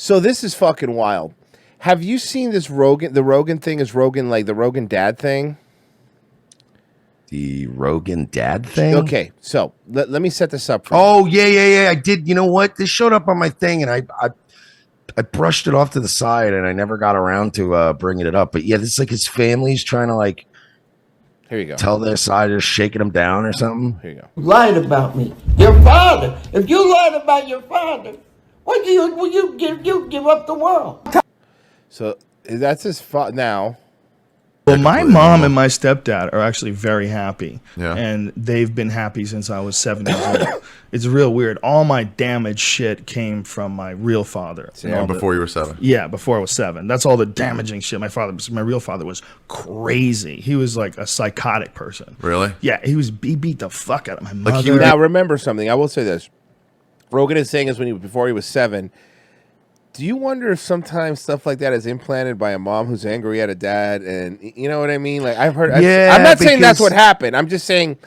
So this is fucking wild. Have you seen this Rogan? The Rogan thing is Rogan like the Rogan dad thing. The Rogan dad thing. Okay, so let me set this up. For you. Yeah. I did. You know what? This showed up on my thing, and I brushed it off to the side, and I never got around to bringing it up. But yeah, this is like his family's trying to like. Here you go. Tell their side of shaking them down or something. Here you go. You lied about me, your father. If you lied about your father, what do you give up the world? So that's his father now. Well, my mom and my stepdad are actually very happy. Yeah. And they've been happy since I was 7 years old. It's real weird. All my damaged shit came from my real father. Yeah, before you were 7. Yeah, before I was 7. That's all the damaging shit. My real father was crazy. He was like a psychotic person. Really? Yeah, he beat the fuck out of my mother. Like now remember something. I will say this. Rogan is saying is before he was 7. Do you wonder if sometimes stuff like that is implanted by a mom who's angry at a dad, and you know what I mean? Like I've heard. Yeah, I'm not saying that's what happened. I'm just saying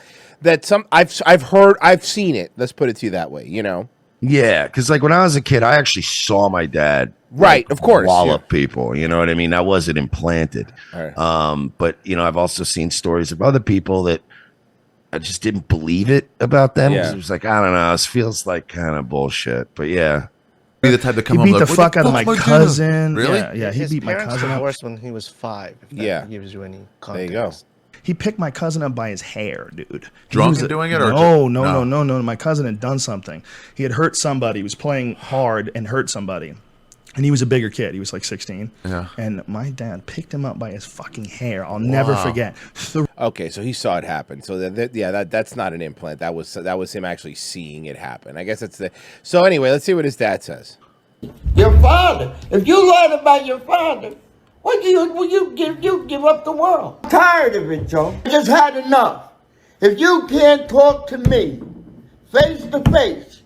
that I've seen it. Let's put it to you that way. You know? Yeah, because like when I was a kid, I actually saw my dad. Right, of course. Wallop people. You know what I mean? That wasn't implanted. Right. But you know, I've also seen stories of other people that I just didn't believe it about them. Yeah. It was like I don't know. This feels like kind of bullshit. But yeah. The type to come he beat home the like, fuck out of my cousin. Really? Yeah, he beat my cousin up. Divorced when he was 5. If that gives you any context. There you go. He picked my cousin up by his hair, dude. Drunk and doing it, or no. My cousin had done something. He had hurt somebody. He was playing hard and hurt somebody. And he was a bigger kid. He was like 16. Yeah. And my dad picked him up by his fucking hair. I'll never forget. Okay, so he saw it happen. So that's not an implant. That was him actually seeing it happen. I guess that's the. So anyway, let's see what his dad says. Your father. If you lied about your father, what do you give up the world? I'm tired of it, Joe. I just had enough. If you can't talk to me face to face,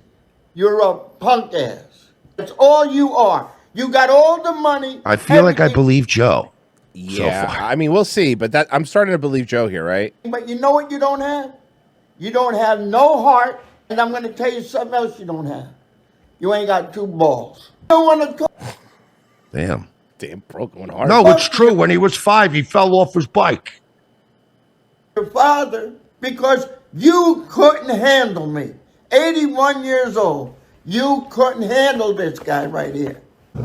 you're a punk ass. That's all you are. You got all the money. I feel like I believe Joe. Yeah, so far. I mean, we'll see. But I'm starting to believe Joe here, right? But you know what you don't have? You don't have no heart. And I'm going to tell you something else you don't have. You ain't got 2 balls. You don't want to talk. Damn, broken heart. No, it's true. When he was 5, he fell off his bike. Your father, because you couldn't handle me. 81 years old. You couldn't handle this guy right here.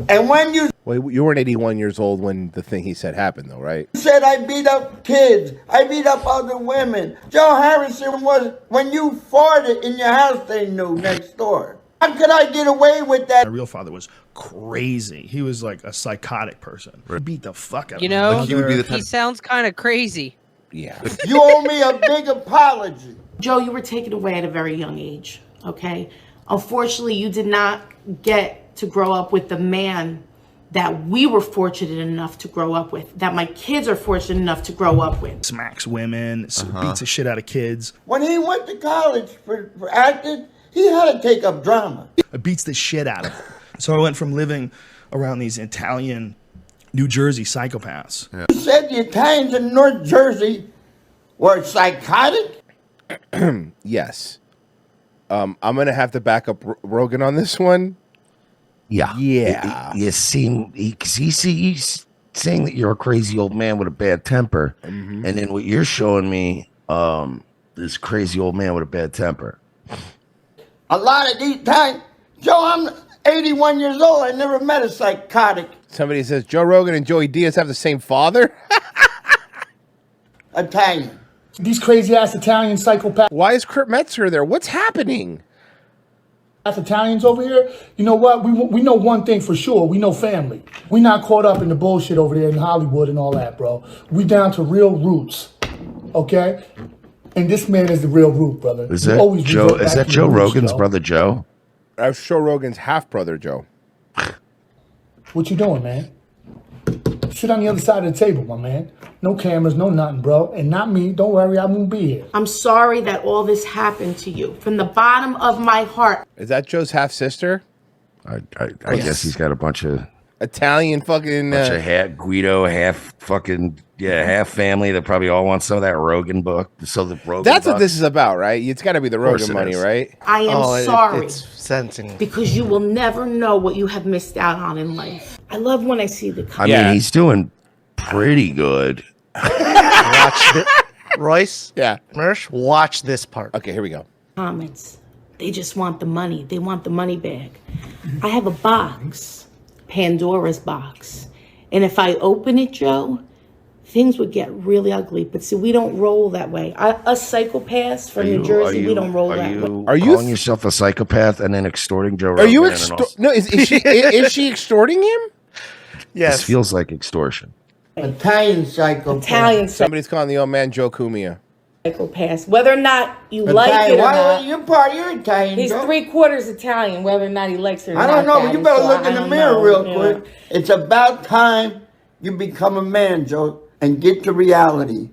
And when you... Well, you weren't 81 years old when the thing he said happened, though, right? said I beat up kids. I beat up other women. Joe Harrison was... When you farted in your house, they knew next door. How could I get away with that? My real father was crazy. He was like a psychotic person. He beat the fuck out of You know, like he sounds kind of crazy. Yeah. You owe me a big apology. Joe, you were taken away at a very young age, okay? Unfortunately, you did not get to grow up with the man that we were fortunate enough to grow up with, that my kids are fortunate enough to grow up with. Smacks women, beats the shit out of kids. When he went to college for acting, he had to take up drama. It beats the shit out of him. So I went from living around these Italian, New Jersey psychopaths. Yeah. You said the Italians in North Jersey were psychotic? Yes. I'm going to have to back up Rogan on this one. Yeah. You seem... He's saying that you're a crazy old man with a bad temper. And then what you're showing me, this crazy old man with a bad temper. A lot of these times, Joe, I'm 81 years old. I never met a psychotic. Somebody says Joe Rogan and Joey Diaz have the same father? Italian. These crazy ass Italian psychopaths. Why is Kurt Metzger there? What's happening? Italians over here, you know what? We know one thing for sure. We know family. We not caught up in the bullshit over there in Hollywood and all that, bro. We down to real roots, okay? And this man is the real root, brother. Is that Joe? Is that Joe Rogan's brother, Joe? That's Joe Rogan's half brother, Joe. What you doing, man? Sit on the other side of the table, my man. No cameras, no nothing, bro. And not me. Don't worry, I won't be here. I'm sorry that all this happened to you. From the bottom of my heart. Is that Joe's half sister? I guess he's got a bunch of Italian fucking bunch of half Guido, half fucking half family that probably all want some of that Rogan book. So the Rogan. That's what this is about, right? It's got to be the Rogan money, right? I am sorry It's sentencing. because you will never know what you have missed out on in life. I love when I see the. I mean, he's doing pretty good. Watch Royce. Yeah. Mersh, watch this part. Okay, here we go. Comments. They just want the money. They want the money bag. I have a box, Pandora's box. And if I open it, Joe, things would get really ugly. But see, we don't roll that way. Us psychopaths from New Jersey, we don't roll that way. Are you calling yourself a psychopath and then extorting Joe Rogan? Are you no? Is she is she extorting him? Yes. This feels like extortion. Italian psychopath. Italian Somebody's calling the old man Joe Cumia. Psychopaths. Whether or not you like it or not. You're Italian. He's Joe. 3/4 Italian, whether or not he likes it or not. I don't know, but you better so look in the mirror real quick. know. It's about time you become a man, Joe, and get to reality.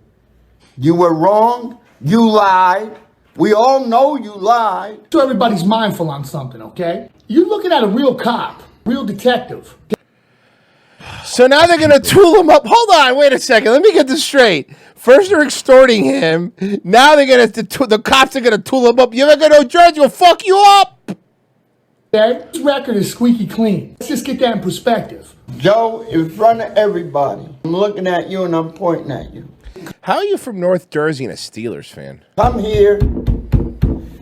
You were wrong. You lied. We all know you lied. So everybody's mindful on something, okay? You're looking at a real cop, real detective. So now they're gonna tool him up. Hold on, wait a second. Let me get this straight. First they're extorting him. Now they're gonna the cops are gonna tool him up. You ever go to a judge? Will fuck you up. Okay? This record is squeaky clean. Let's just get that in perspective. Joe, in front of everybody, I'm looking at you and I'm pointing at you. How are you from North Jersey and a Steelers fan? Come here,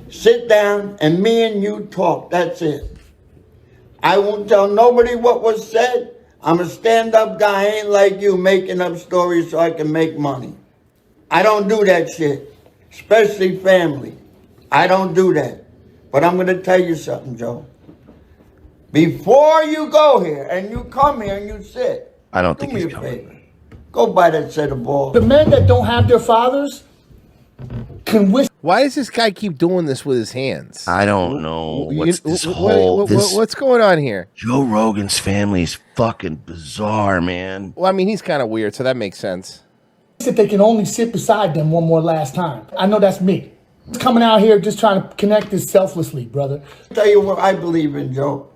sit down, and me and you talk. That's it. I won't tell nobody what was said. I'm a stand-up guy. I ain't like you making up stories so I can make money. I don't do that shit, especially family. I don't do that. But I'm going to tell you something, Joe. Before you go here and you come here and you sit, I don't do think me he's a coming. favor. Go buy that set of balls. The men that don't have their fathers can wish. Why does this guy keep doing this with his hands? I don't know. What's this what's going on here? Joe Rogan's family is fucking bizarre, man. Well, I mean, he's kind of weird, so that makes sense. If they can only sit beside them one more last time. I know that's me. It's coming out here just trying to connect this selflessly, brother. I'll tell you what I believe in, Joe.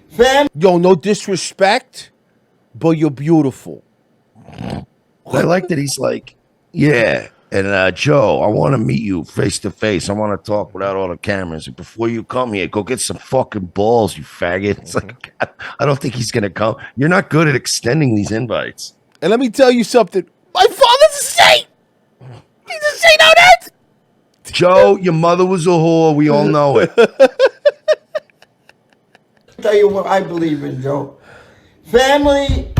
Family. Yo, no disrespect, but you're beautiful. I like that he's like, yeah. And Joe, I want to meet you face to face. I want to talk without all the cameras. And before you come here, go get some fucking balls, you faggot. It's like, I don't think he's going to come. You're not good at extending these invites. And let me tell you something. My father's a saint. He's a saint on it. Joe, your mother was a whore. We all know it. I'll tell you what I believe in, Joe. Family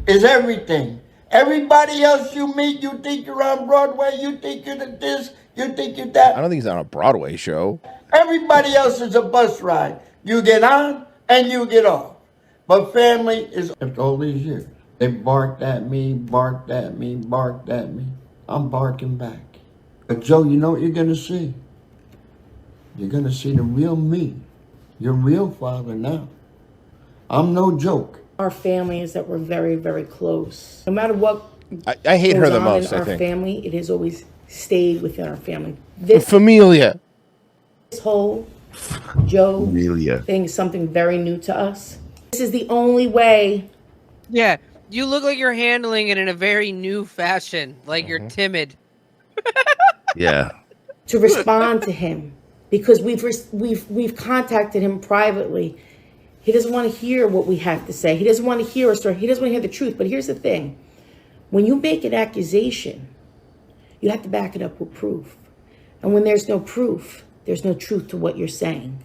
is everything. Everybody else you meet, you think you're on Broadway, you think you're this, you think you're that. I don't think he's on a Broadway show. Everybody else is a bus ride. You get on and you get off. But family is, after all these years, they barked at me, barked at me, barked at me. I'm barking back. But Joe, you know what you're going to see? You're going to see the real me, your real father now. I'm no joke. Our family is that we're very, very close. No matter what I hate her goes the on most, in I our think. family, it has always stayed within our family. This Familia. whole Joe Familia. thing is something very new to us. This is the only way. Yeah, you look like you're handling it in a very new fashion, like you're timid. Yeah. To respond to him, because we've contacted him privately. He doesn't want to hear what we have to say. He doesn't want to hear a story. He doesn't want to hear the truth. But here's the thing. When you make an accusation, you have to back it up with proof. And when there's no proof, there's no truth to what you're saying.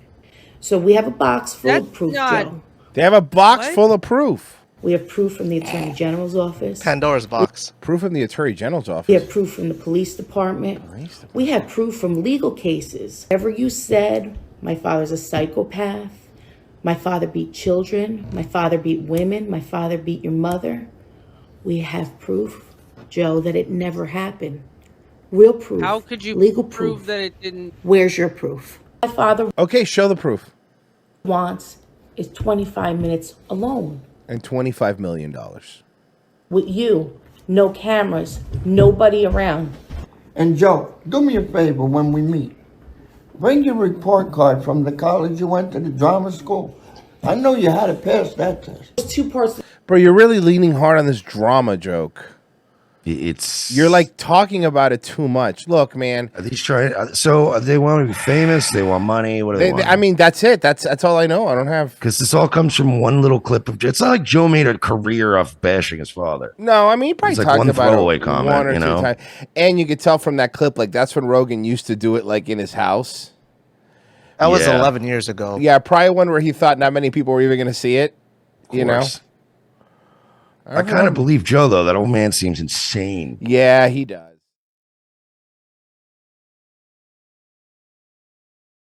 So we have a box full of proof, Joe. They have a box full of proof. We have proof from the Attorney General's office. Pandora's box. Proof from the Attorney General's office. We have proof from the police department. We have proof from legal cases. Whatever you said, my father's a psychopath. My father beat children. My father beat women. My father beat your mother. We have proof, Joe, that it never happened. Real proof. How could you legal prove that it didn't? Where's your proof? My father Okay, show the proof. wants is 25 minutes alone And $25 million. with you. No cameras, nobody around. And Joe, do me a favor when we meet. Bring your report card from the college you went to, the drama school. I know you had to pass that test. There's 2 parts. Bro, you're really leaning hard on this drama joke. You're like talking about it too much. Look, man. Are these trying? So they want to be famous. They want money. What do they want? I mean, that's it. That's all I know. I don't have. Because this all comes from one little clip of. It's not like Joe made a career off bashing his father. No, I mean, he probably It's like talked one about throwaway it comment, one or you two know? times. And you could tell from that clip, like that's when Rogan used to do it, like in his house. That was Yeah. 11 years ago. Yeah, probably one where he thought not many people were even going to see it. You know. I kind of believe Joe though. That old man seems insane. Yeah, he does.